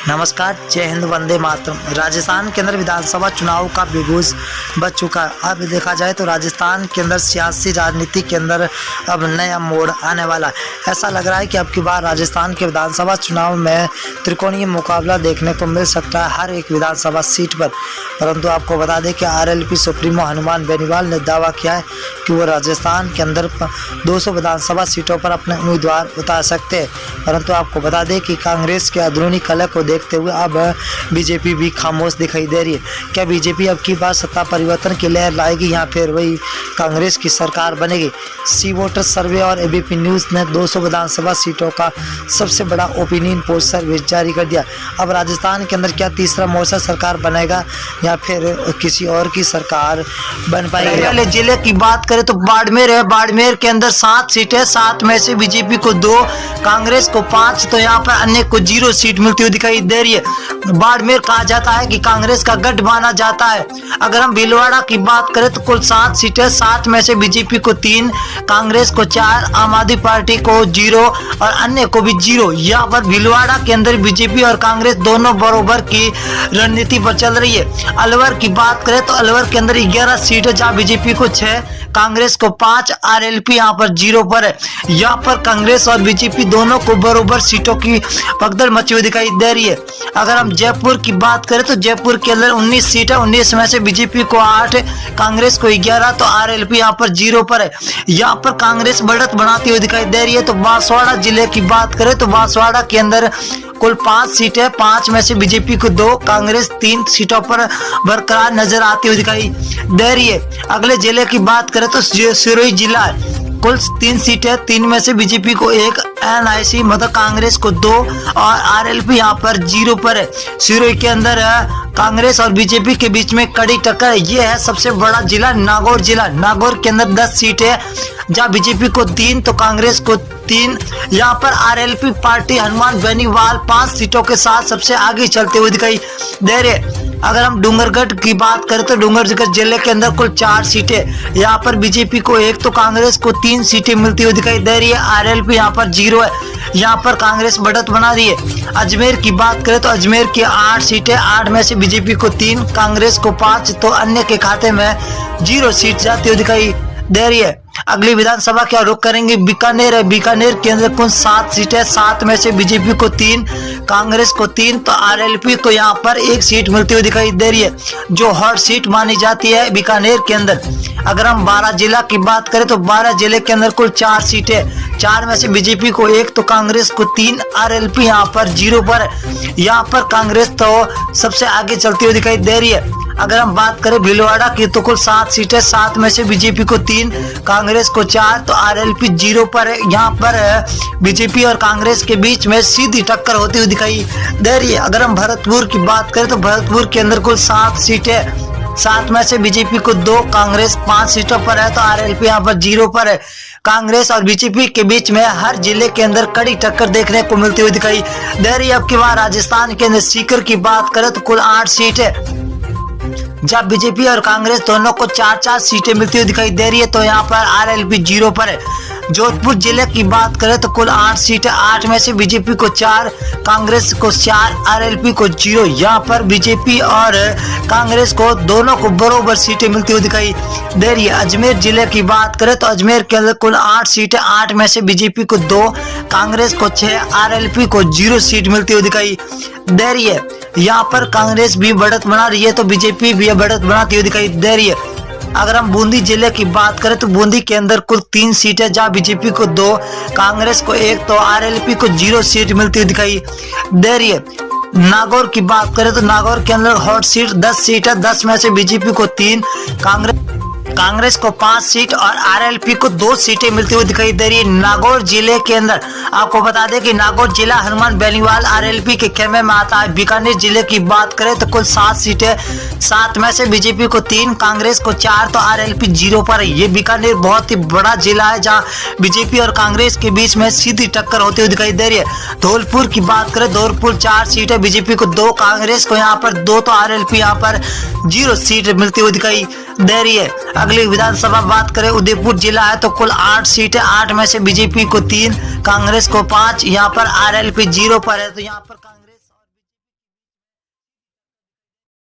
नमस्कार, जय हिंद, वंदे मातरम। राजस्थान के अंदर विधानसभा चुनाव का बिगुज बच चुका है। अब देखा जाए तो राजस्थान के अंदर सियासी राजनीति के अंदर अब नया मोड़ आने वाला है। ऐसा लग रहा है कि अब की बार राजस्थान के विधानसभा चुनाव में त्रिकोणीय मुकाबला देखने को मिल सकता है हर एक विधानसभा सीट पर। परंतु आपको बता दें कि आरएलपी सुप्रीमो हनुमान बेनीवाल ने दावा किया है कि वो राजस्थान के अंदर 200 विधानसभा सीटों पर अपने उम्मीदवार उतार सकते हैं। परंतु आपको बता दें कि कांग्रेस के अंदरूनी कलह को देखते हुए अब बीजेपी भी खामोश दिखाई दे रही है। क्या बीजेपी अब की बार सत्ता परिवर्तन की लहर लाएगी या फिर वही कांग्रेस की सरकार बनेगी? सी वोटर सर्वे और एबीपी न्यूज़ ने 200 विधानसभा सीटों का सबसे बड़ा ओपिनियन पोल सर्वे जारी कर दिया। अब राजस्थान के अंदर क्या तीसरा मोर्चा सरकार बनेगा या फिर किसी और की सरकार बन पाएगी? पहले जिले की बात करें तो बाड़मेर है। बाड़मेर के अंदर 7 सीटें, 7 में से बीजेपी को 2, कांग्रेस को 5, तो यहाँ पर अन्य को 0 सीट मिलती हुई दिखाई दे रही है। बाड़मेर कहा जाता है कि कांग्रेस का गढ़ माना जाता है। अगर हम भीलवाड़ा की बात करें तो कुल 7 सीटें, 7 में से बीजेपी को 3, कांग्रेस को 4, आम आदमी पार्टी को 0 और अन्य को भी 0। यहाँ पर भीलवाड़ा के अंदर बीजेपी और कांग्रेस दोनों बराबर की रणनीति पर चल रही है। अलवर की बात करें तो अलवर के अंदर 11 सीटें, जहाँ बीजेपी को 6, कांग्रेस को 5, आरएलपी यहाँ पर 0 पर है। यहाँ पर कांग्रेस और बीजेपी दोनों को बराबर सीटों की भगदड़ मची हुई दिखाई दे रही है। अगर हम जयपुर की बात करें तो जयपुर के अंदर 19 सीटें, 19 में से बीजेपी को 8, कांग्रेस को 11, तो आरएलपी यहाँ पर 0 पर है। यहाँ पर कांग्रेस बढ़त बनाती हुई दिखाई दे रही है। तो बांसवाड़ा जिले की बात करें तो बांसवाड़ा के अंदर कुल 5 सीटें, 5 में से बीजेपी को 2, कांग्रेस 3 सीटों पर बरकरार नजर आती हुई दिखाई दे रही है। अगले जिले की बात करें तो सिरोही जिला है। कुल 3 सीटें, 3 में से बीजेपी को 1, एनआईसी मतलब कांग्रेस को 2 और आरएलपी यहाँ पर 0 पर है। सिरोही के अंदर कांग्रेस और बीजेपी के बीच में कड़ी टक्कर है। ये है सबसे बड़ा जिला नागौर जिला। नागौर के अंदर 10 सीटें, जहाँ बीजेपी को 3 तो कांग्रेस को 3। यहाँ पर आरएलपी पार्टी हनुमान बेनीवाल 5 सीटों के साथ सबसे आगे चलते हुए दिखाई दे रहे। अगर हम डूंगरगढ़ की बात करें तो डूंगरगढ़ जिले के अंदर कुल 4 सीटें, यहाँ पर बीजेपी को 1 तो कांग्रेस को 3 सीटें मिलती हुई दिखाई दे रही है। आरएलपी यहाँ पर 0 है। यहाँ पर कांग्रेस बढ़त बना रही है। अजमेर की बात करें तो अजमेर की 8 सीटें, 8 में से बीजेपी को 3, कांग्रेस को 5, तो अन्य के खाते में 0 सीट जाती हुई दिखाई दे रही है। अगली विधानसभा क्या रुख करेंगे? बीकानेर है। बीकानेर के अंदर कुल 7 सीटें, 7 में से बीजेपी को 3, कांग्रेस को 3, तो आरएलपी को यहाँ पर 1 सीट मिलती हुई दिखाई दे रही है, जो हॉट सीट मानी जाती है बीकानेर के अंदर। अगर हम 12 जिला की बात करें तो 12 जिले के अंदर कुल 4 सीटें, 4 में से बीजेपी को 1 तो कांग्रेस को 3, आरएलपी यहाँ पर 0 पर है। यहाँ पर कांग्रेस तो सबसे आगे चलती हुई दिखाई दे रही है। अगर हम बात करें भीलवाड़ा की तो कुल 7 सीटें, 7 में से बीजेपी को 3, कांग्रेस को 4, तो आरएलपी 0 पर है। यहाँ पर बीजेपी और कांग्रेस के बीच में सीधी टक्कर होती हुई दिखाई दे रही है। अगर हम भरतपुर की बात करें तो भरतपुर के अंदर कुल 7 सीटें, 7 में से बीजेपी को 2, कांग्रेस 5 सीटों पर है, तो आरएलपी यहाँ पर 0 पर है। कांग्रेस और बीजेपी के बीच में हर जिले के अंदर कड़ी टक्कर देखने को मिलती हुई दिखाई दे रही है। अब की बार राजस्थान के अंदर सीकर की बात करें तो कुल 8 सीटें, जब बीजेपी और कांग्रेस दोनों को 4-4 सीटें मिलती हुई दिखाई दे रही है, तो यहाँ पर आरएलपी 0 पर है। जोधपुर जिले की बात करें तो कुल 8 सीटें, 8 में से बीजेपी को 4, कांग्रेस को 4, आरएलपी को 0। यहाँ पर बीजेपी और कांग्रेस को दोनों को बराबर सीटें मिलती हुई दिखाई दे रही है। अजमेर जिले की बात करें तो अजमेर के अंदर कुल 8 सीटें, 8 में से बीजेपी को 2, कांग्रेस को 6, आरएलपी को 0 सीट मिलती हुई दिखाई दे रही है। यहाँ पर कांग्रेस भी बढ़त बना रही है तो बीजेपी भी बढ़त बनाती हुई दिखाई दे रही है। अगर हम बूंदी जिले की बात करें तो बूंदी के अंदर कुल 3 सीटें, जहाँ बीजेपी को 2, कांग्रेस को 1, तो आरएलपी को 0 सीट मिलती हुई दिखाई दे रही है। नागौर की बात करें तो नागौर के अंदर हॉट सीट 10 सीट है, 10 में से बीजेपी को 3, कांग्रेस को 5 सीट और आरएलपी को 2 सीटें मिलती हुई दिखाई दे रही है। नागौर जिले के अंदर आपको बता दें कि नागौर जिला हनुमान बेनीवाल आरएलपी के खेमे में आता है। बीकानेर जिले की बात करें तो कुल 7 सीटें, 7 में से बीजेपी को 3, कांग्रेस को 4, तो आरएलपी 0 पर है। ये बीकानेर बहुत ही बड़ा जिला है, जहाँ बीजेपी और कांग्रेस के बीच में सीधी टक्कर होती हुई दिखाई दे रही है। धौलपुर की बात करें, धौलपुर 4 सीटें, बीजेपी को 2, कांग्रेस को यहाँ पर 2, तो आरएलपी यहाँ पर 0 सीट मिलती हुई दिखाई दे रही है। अगली विधानसभा बात करें, उदयपुर जिला है तो कुल 8 सीटें, 8 में से बीजेपी को 3, कांग्रेस को 5, यहाँ पर आरएलपी 0 पर है। तो यहाँ पर